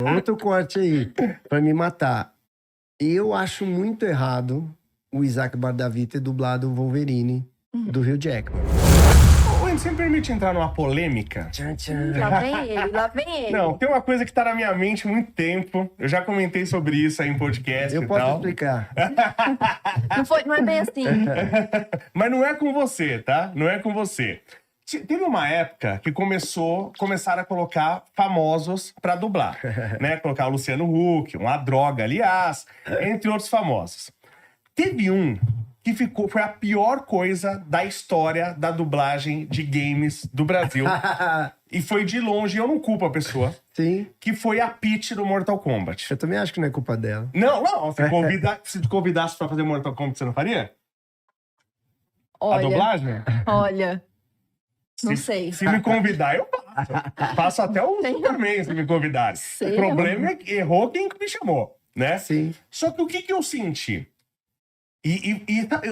Outro corte aí, pra me matar. Eu acho muito errado o Isaac Bardavi ter dublado o Wolverine do Hugh Jackman. Ô, você me permite entrar numa polêmica? Tchan, tchan. Lá vem ele. Não, tem uma coisa que tá na minha mente há muito tempo. Eu já comentei sobre isso aí em podcast Eu e posso tal. explicar. Não é bem assim. Mas não é com você, tá? Não é com você. Teve uma época que começaram a colocar famosos pra dublar, né? Colocar o Luciano Huck, uma droga, aliás, entre outros famosos. Teve um que foi a pior coisa da história da dublagem de games do Brasil. E foi de longe, eu não culpo a pessoa, Sim, que foi a Peach do Mortal Kombat. eu também acho que não é culpa dela. Não, se te convidasse pra fazer Mortal Kombat, você não faria? A Olha, dublagem? olha. Não sei. Se me convidar, eu faço. Faço até o Superman se me convidarem. Sei. O problema é que errou quem me chamou, né? Sim. Só que o que eu senti?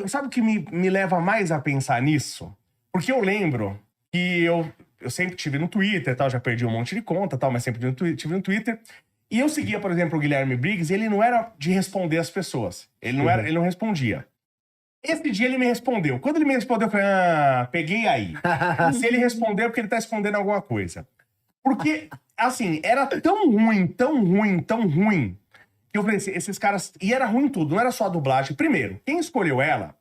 Sabe o que me leva mais a pensar nisso? Porque eu lembro que eu sempre tive no Twitter, tal, já perdi um monte de conta, tal, mas sempre tive no Twitter. E eu seguia, por exemplo, o Guilherme Briggs, e ele não era de responder as pessoas. Ele não respondia. Esse dia ele me respondeu. Quando ele me respondeu, eu falei, peguei aí. Se ele respondeu, é porque ele tá escondendo alguma coisa. Porque, assim, era tão ruim, tão ruim, tão ruim, que eu falei assim, esses caras... E era ruim tudo, não era só a dublagem. Primeiro, quem escolheu ela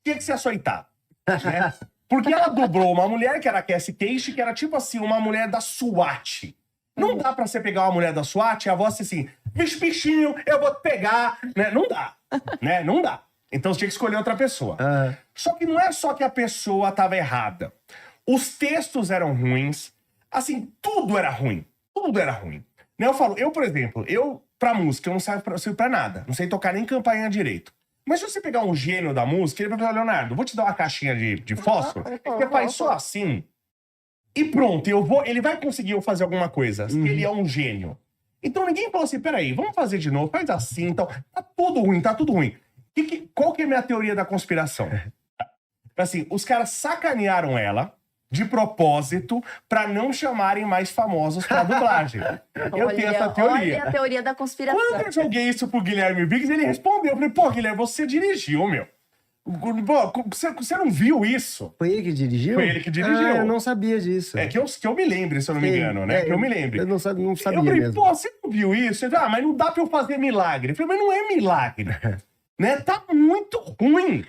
tinha que ser açoitado, né? Porque ela dublou uma mulher que era a Cassie Kasem, que era tipo assim, uma mulher da SWAT. Não dá pra você pegar uma mulher da SWAT e a voz assim, bicho, bichinho, eu vou te pegar, né? Não dá, né? Não dá. Então você tinha que escolher outra pessoa. Só que não é só que a pessoa tava errada. Os textos eram ruins. Assim, tudo era ruim. Tudo era ruim. Né, por exemplo, pra música, eu não sirvo pra nada. Não sei tocar nem campainha direito. Mas se você pegar um gênio da música, ele vai falar, Leonardo, vou te dar uma caixinha de fósforo, você faz só assim, e pronto, ele vai conseguir fazer alguma coisa. Ele é um gênio. Então ninguém falou assim, peraí, vamos fazer de novo, faz assim, então. Tá tudo ruim, tá tudo ruim. Qual que é a minha teoria da conspiração? Assim, os caras sacanearam ela de propósito pra não chamarem mais famosos pra dublagem. Eu tenho essa teoria. Olha a teoria da conspiração. Quando eu joguei isso pro Guilherme Briggs, ele respondeu. Eu falei, pô, Guilherme, você dirigiu, meu. Pô, você não viu isso? Foi ele que dirigiu? Foi ele que dirigiu. Eu não sabia disso. É que eu me lembre, se eu não me engano, né? Que eu me lembre. Eu não sabia Eu falei, mesmo. pô, você não viu isso? Ele falou, mas não dá pra eu fazer milagre. Eu falei, mas não é milagre. Né? Tá muito ruim.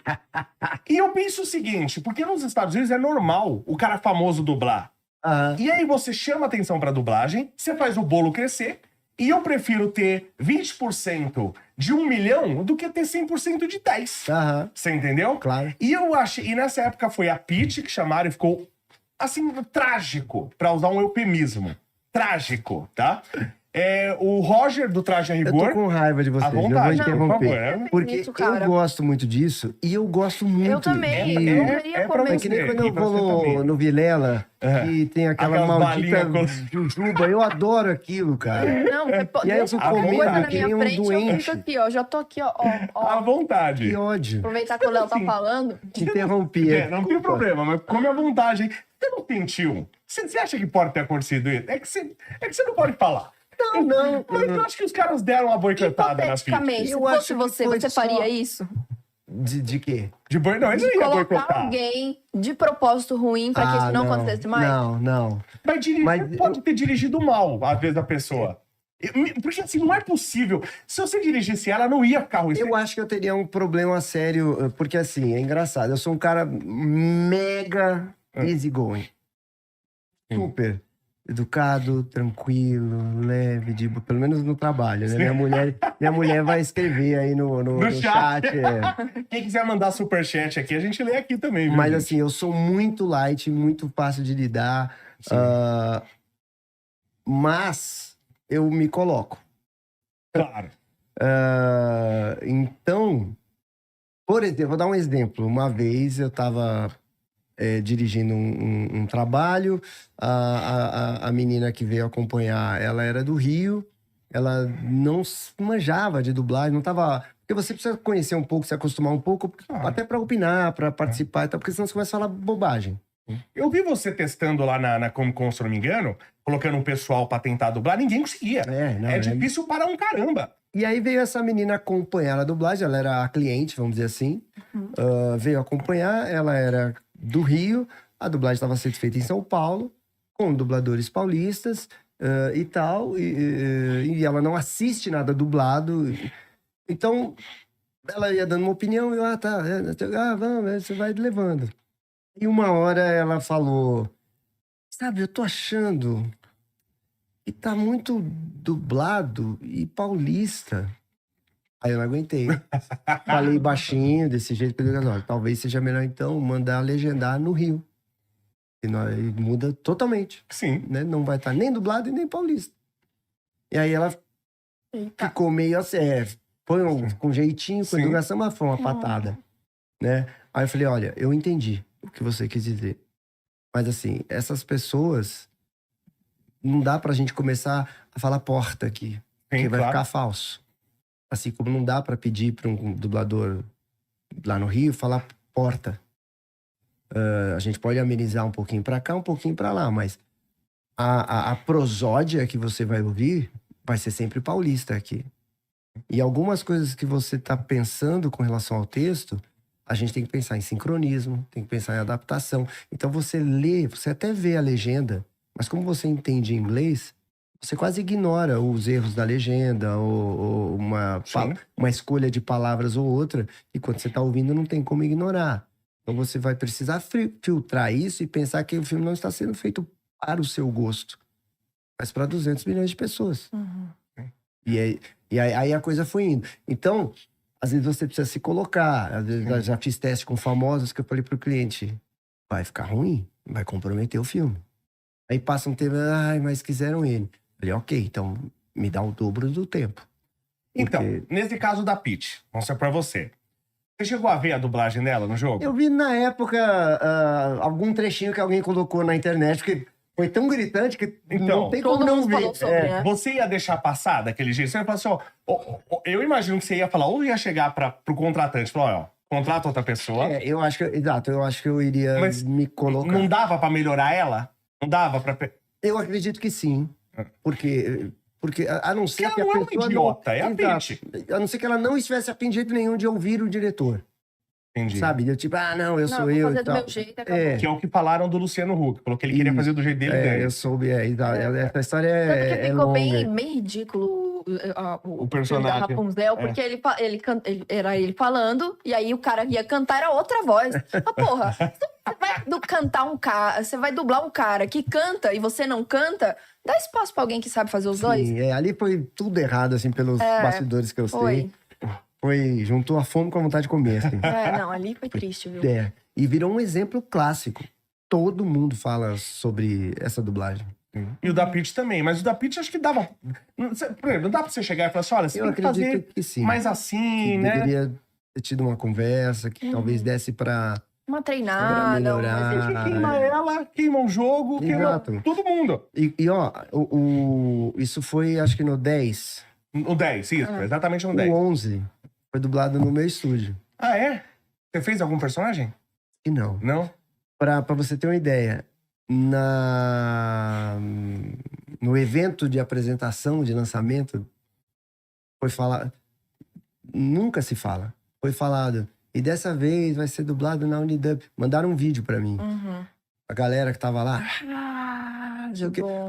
E eu penso o seguinte, porque nos Estados Unidos é normal o cara famoso dublar. E aí você chama atenção pra dublagem, você faz o bolo crescer, e eu prefiro ter 20% de 1 milhão do que ter 100% de 10. Você entendeu? Claro. E nessa época foi a Peach que chamaram e ficou, assim, trágico, pra usar um eufemismo. Trágico, tá? O Roger do Traje a Eu Rigor. tô com raiva de vocês, À vontade, eu vou interromper. por favor. Porque Isso, cara. eu gosto muito disso e eu gosto muito Eu também. de... Eu queria pra comer É que nem você, quando eu e pra você vou também. no Vilela, que tem aquela Aquelas maldita balinhas jujuba. Eu adoro aquilo, cara. Não, E aí eu fico À comendo coisa na vontade. que nem minha um frente, eu doente. fico aqui, ó. Já tô aqui, ó. À vontade. Que ódio. Aproveitar que o Léo tá falando. Te interrompi. Não tem problema, mas come à vontade. Hein? Você não sentiu? Você acha que pode ter acontecido isso? É que você não pode falar. Não. Mas eu acho que os caras deram uma boicotada na Peach. Hipoteticamente, se Eu fosse acho que você, foi você só- faria isso? De quê? Não, eles não De iam colocar boicotar. alguém de propósito ruim pra que isso não acontecesse mais? Não. Mas dirigir pode ter dirigido mal, às vezes, a pessoa. Porque assim, não é possível. Se você dirigisse ela, não ia ficar ruim. Eu acho que eu teria um problema sério, porque assim, é engraçado. Eu sou um cara mega easygoing. Super educado, tranquilo, leve, pelo menos no trabalho, né? Minha mulher vai escrever aí no chat. Quem quiser mandar superchat aqui, a gente lê aqui também, viu, Mas gente? assim, eu sou muito light, muito fácil de lidar. Mas eu me coloco. Claro. Então, por exemplo, vou dar um exemplo. Uma vez eu estava dirigindo um trabalho, a menina que veio acompanhar, ela era do Rio, ela não manjava de dublagem, não estava... Porque você precisa conhecer um pouco, se acostumar um pouco, até para opinar, para participar e tal, porque senão você começa a falar bobagem. Eu vi você testando lá na Comic Con, se eu não me engano, colocando um pessoal pra tentar dublar, ninguém conseguia. É difícil para um caramba. E aí veio essa menina acompanhar a dublagem, ela era a cliente, vamos dizer assim. Veio acompanhar, ela era do Rio, a dublagem estava sendo feita em São Paulo, com dubladores paulistas e tal, e ela não assiste nada dublado. Então, ela ia dando uma opinião, e eu, tá, vamos, você vai levando. E uma hora ela falou, sabe, eu tô achando que tá muito dublado e paulista. Aí eu não aguentei. Falei baixinho, desse jeito, que eu digo, talvez seja melhor então mandar legendar no Rio. E muda totalmente. Sim. Né? Não vai estar nem dublado e nem paulista. E aí ela ficou meio assim, foi com jeitinho, com educação, mas foi uma patada. Né? Aí eu falei, olha, eu entendi o que você quis dizer. Mas assim, essas pessoas, não dá pra gente começar a falar porta aqui. Porque vai ficar falso. Assim como não dá pra pedir pra um dublador lá no Rio falar porta. A gente pode amenizar um pouquinho pra cá, um pouquinho pra lá, mas a prosódia que você vai ouvir vai ser sempre paulista aqui. E algumas coisas que você tá pensando com relação ao texto, a gente tem que pensar em sincronismo, tem que pensar em adaptação. Então você lê, você até vê a legenda, mas como você entende inglês, você quase ignora os erros da legenda ou uma escolha de palavras ou outra, e quando você tá ouvindo não tem como ignorar. Então você vai precisar filtrar isso e pensar que o filme não está sendo feito para o seu gosto, mas para 200 milhões de pessoas. E aí a coisa foi indo. Então, às vezes você precisa se colocar. Às vezes eu já fiz teste com famosos que eu falei pro cliente, vai ficar ruim, vai comprometer o filme. Aí passa um tempo, mas quiseram ele. Eu falei, ok, então me dá o dobro do tempo. Então, nesse caso da Peach, vamos ser pra você. Você chegou a ver a dublagem dela no jogo? Eu vi na época algum trechinho que alguém colocou na internet, porque foi tão gritante que não tem como não ver. Né? Você ia deixar passar daquele jeito? Você ia falar assim, eu imagino que você ia falar, ou ia chegar pro contratante, falar, contrata outra pessoa. Eu acho que eu iria me colocar. Não dava pra melhorar ela? Não dava pra... Eu acredito que sim. Porque a não ser que a pessoa... Ela não é uma idiota, é a Peach. A não ser que ela não estivesse afim de jeito nenhum de ouvir o diretor. Entendi. Sabe? Eu tipo, eu sou eu fazer e do tal. meu jeito, Que é o que falaram do Luciano Huck. Falou que ele queria fazer do jeito dele. Eu soube, essa história porque ficou longa. bem ridículo o personagem da Rapunzel, porque ele falando, e aí o cara ia cantar, era outra voz. Mas porra, você vai cantar um cara, você vai dublar um cara que canta e você não canta, dá espaço pra alguém que sabe fazer os dois. Ali foi tudo errado, assim, pelos bastidores que eu sei. Juntou a fome com a vontade de comer, assim. Ali foi triste, viu? E virou um exemplo clássico. Todo mundo fala sobre essa dublagem. E o da Peach também. Mas o da Peach acho que dava... Por exemplo, não dá pra você chegar e falar assim, olha, você tem que fazer que sim. mais assim, né? Deveria ter tido uma conversa que talvez desse pra... Uma treinada, melhorar. Queima ela, queima o jogo, queima todo mundo. Isso foi, acho que no 10. No 10, isso, exatamente no 10. O 11 foi dublado no meu estúdio. Ah, é? Você fez algum personagem? E não. Não? Pra você ter uma ideia, no evento de apresentação, de lançamento, foi falado... Nunca se fala. Foi falado... E dessa vez vai ser dublado na Unidub. Mandaram um vídeo pra mim. A galera que tava lá.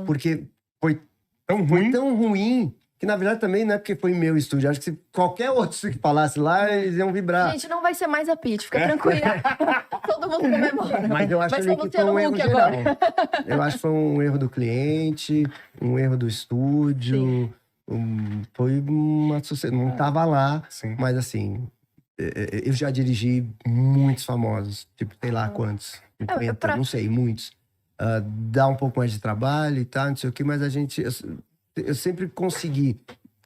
Porque foi tão ruim que, na verdade, também não é porque foi meu estúdio. Acho que se qualquer outro que falasse lá, eles iam vibrar. Gente, não vai ser mais a Peach, fica tranquila. Todo mundo comemora. Mas eu acho que foi um erro geral. Eu acho que foi um erro do cliente, um erro do estúdio. Foi uma sucesso. Não tava lá, mas assim... Eu já dirigi muitos famosos, tipo, sei lá quantos, 50, não sei, muitos. Dá um pouco mais de trabalho e tal, não sei o que, mas eu sempre consegui,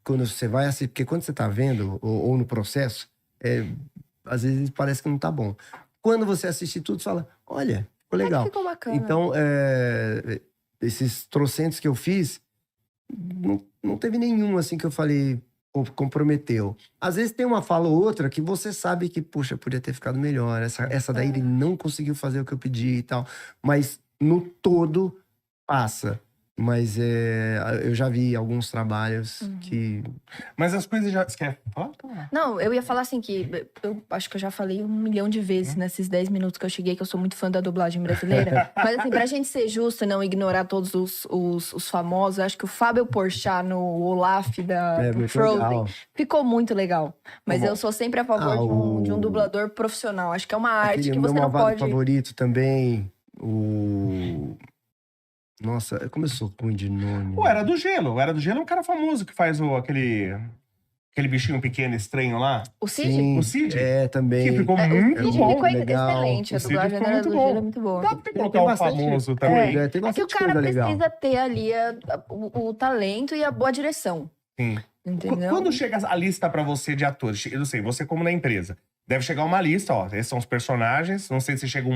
quando você vai assistir, porque quando você tá vendo, ou no processo, às vezes parece que não tá bom. Quando você assiste tudo, você fala, olha, ficou legal. Ficou bacana. Então, esses trocentos que eu fiz, não teve nenhum, assim, que eu falei... comprometeu. Às vezes tem uma fala ou outra que você sabe que, puxa, podia ter ficado melhor. Essa daí ele não conseguiu fazer o que eu pedi e tal. Mas no todo, passa. Mas eu já vi alguns trabalhos que... Mas as coisas já... Você quer falar? Não, eu ia falar assim que eu acho que eu já falei 1 milhão de vezes nesses 10 minutos que eu cheguei, que eu sou muito fã da dublagem brasileira. Mas assim, pra gente ser justo e não ignorar todos os famosos, eu acho que o Fábio Porchat no Olaf do muito Frozen legal. ficou muito legal. Mas eu sou sempre a favor de um dublador profissional. Acho que é uma arte Aquele que meu você não malvado pode... favorito também, Nossa, como eu sou ruim de nome. O Era do Gelo. O Era do Gelo é um cara famoso que faz aquele bichinho pequeno estrinho lá. O Cid? Sim, O Cid? também. Que ficou O muito Cid bom. ficou legal. excelente. A O Cid dublagem ficou Era muito do bom. Gelo é muito boa. Dá pra Tem colocar o bastante- famoso Tem também. É que o bastante cara coisa legal. precisa ter ali o talento e a boa direção. Sim. Entendeu? Quando chega a lista pra você de atores, eu não sei, você como na empresa, deve chegar uma lista, ó, esses são os personagens, não sei se chega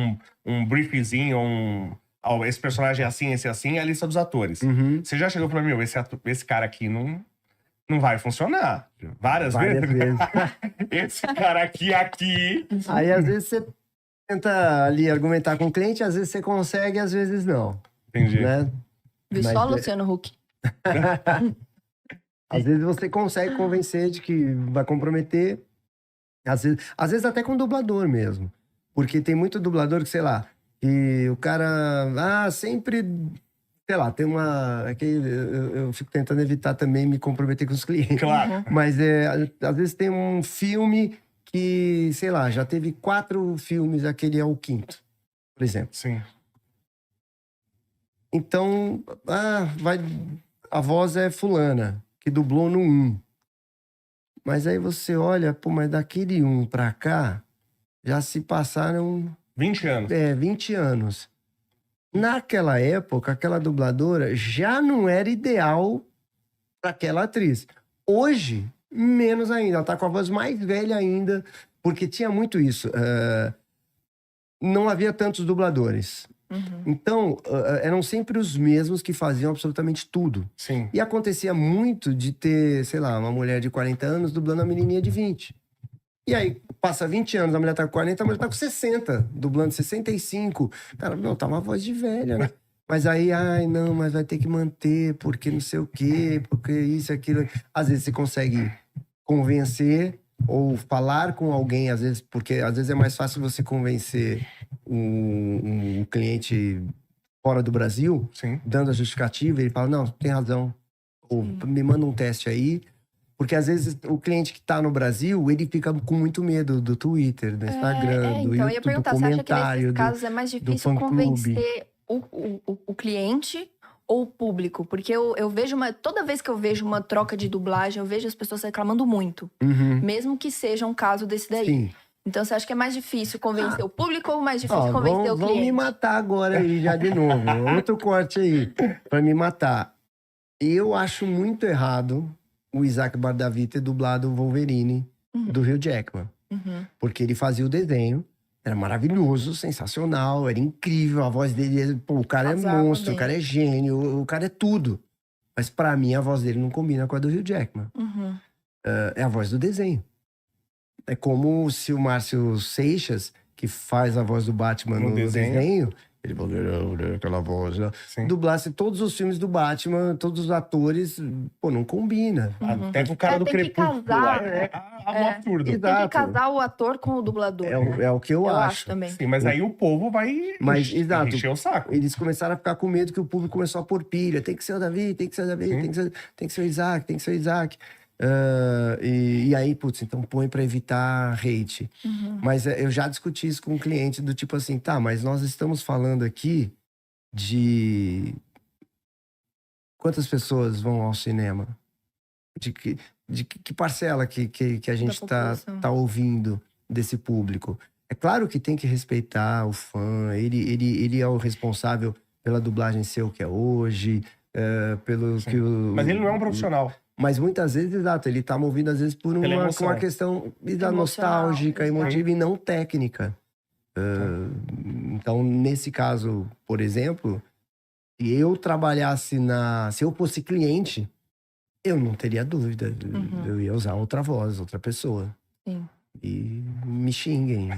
um briefzinho ou ó, esse personagem é assim, esse é assim, é a lista dos atores. Uhum. Você já chegou e falou, meu, esse cara aqui não vai funcionar. Várias Várias vezes. vezes. Esse cara aqui. Aí, às vezes, você tenta ali argumentar com o cliente, às vezes você consegue, às vezes não. Entendi. Né? Viu Mas, só, Luciano Huck? Às vezes você consegue convencer de que vai comprometer. Às vezes até com dublador mesmo. Porque tem muito dublador que, sei lá, e o cara sempre, sei lá, tem uma... É que eu fico tentando evitar também me comprometer com os clientes. Claro. Mas às vezes tem um filme que, sei lá, já teve 4 filmes, aquele é o 5º, por exemplo. Sim. Então, a voz é fulana, que dublou no 1. Mas aí você olha, pô, mas daquele 1 pra cá, já se passaram 20 anos. 20 anos. Naquela época, aquela dubladora já não era ideal para aquela atriz. Hoje, menos ainda. Ela tá com a voz mais velha ainda, porque tinha muito isso. Não havia tantos dubladores. Então, eram sempre os mesmos que faziam absolutamente tudo. Sim. E acontecia muito de ter, sei lá, uma mulher de 40 anos dublando uma menininha de 20. E aí, passa 20 anos, a mulher tá com 40, a mulher tá com 60, dublando 65. Cara, não, tá uma voz de velha, né? Mas aí, não, mas vai ter que manter, porque não sei o quê, porque isso, aquilo. Às vezes você consegue convencer ou falar com alguém, às vezes, porque às vezes é mais fácil você convencer um cliente fora do Brasil, Sim. dando a justificativa, ele fala, não, tem razão. Ou me manda um teste aí. Porque às vezes o cliente que tá no Brasil, ele fica com muito medo do Twitter, do Instagram, do então eu ia YouTube, do perguntar, você acha que comentário. nesses casos é mais difícil fã-clube. convencer o cliente ou o público? Porque eu vejo toda vez que eu vejo uma troca de dublagem, eu vejo as pessoas reclamando muito. Uhum. Mesmo que seja um caso desse daí. Sim. Então você acha que é mais difícil convencer o público ou mais difícil convencer o Vão cliente? me matar agora aí já de novo. Outro corte aí, pra me matar. Eu acho muito errado o Isaac Bardavi ter dublado o Wolverine do Hugh Jackman. Porque ele fazia o desenho, era maravilhoso, sensacional, era incrível, a voz dele, pô, o cara Arrasava é monstro, bem. o cara é gênio, o cara é tudo. Mas pra mim a voz dele não combina com a do Hugh Jackman. É a voz do desenho. É como se o Márcio Seixas, que faz a voz do Batman no desenho, ele falou aquela voz, né? Dublasse todos os filmes do Batman, todos os atores, pô, não combina. Até com o cara do tem que Crepúsculo. casar, É um absurdo. Tem que Exato. casar o ator com o dublador. É o que eu acho. também. Sim, mas aí o povo vai Exato. encher o saco. Eles começaram a ficar com medo que o público começou a pôr pilha. Tem que ser o Davi, tem que ser o Davi, tem que ser o Isaac, tem que ser o Isaac. E aí, putz, então põe pra evitar hate. Mas eu já discuti isso com um cliente do tipo assim, tá, mas nós estamos falando aqui de quantas pessoas vão ao cinema? De que parcela que a gente tá ouvindo desse público? É claro que tem que respeitar o fã, ele é o responsável pela dublagem ser o que é hoje, pelo que Mas ele não é um profissional. Mas muitas vezes, exato, ele tá movido às vezes por uma questão nostálgica, emotiva e não técnica. Então, nesse caso, por exemplo, se eu trabalhasse se eu fosse cliente eu não teria dúvida. Eu ia usar outra voz, outra pessoa. Sim. E me xinguem.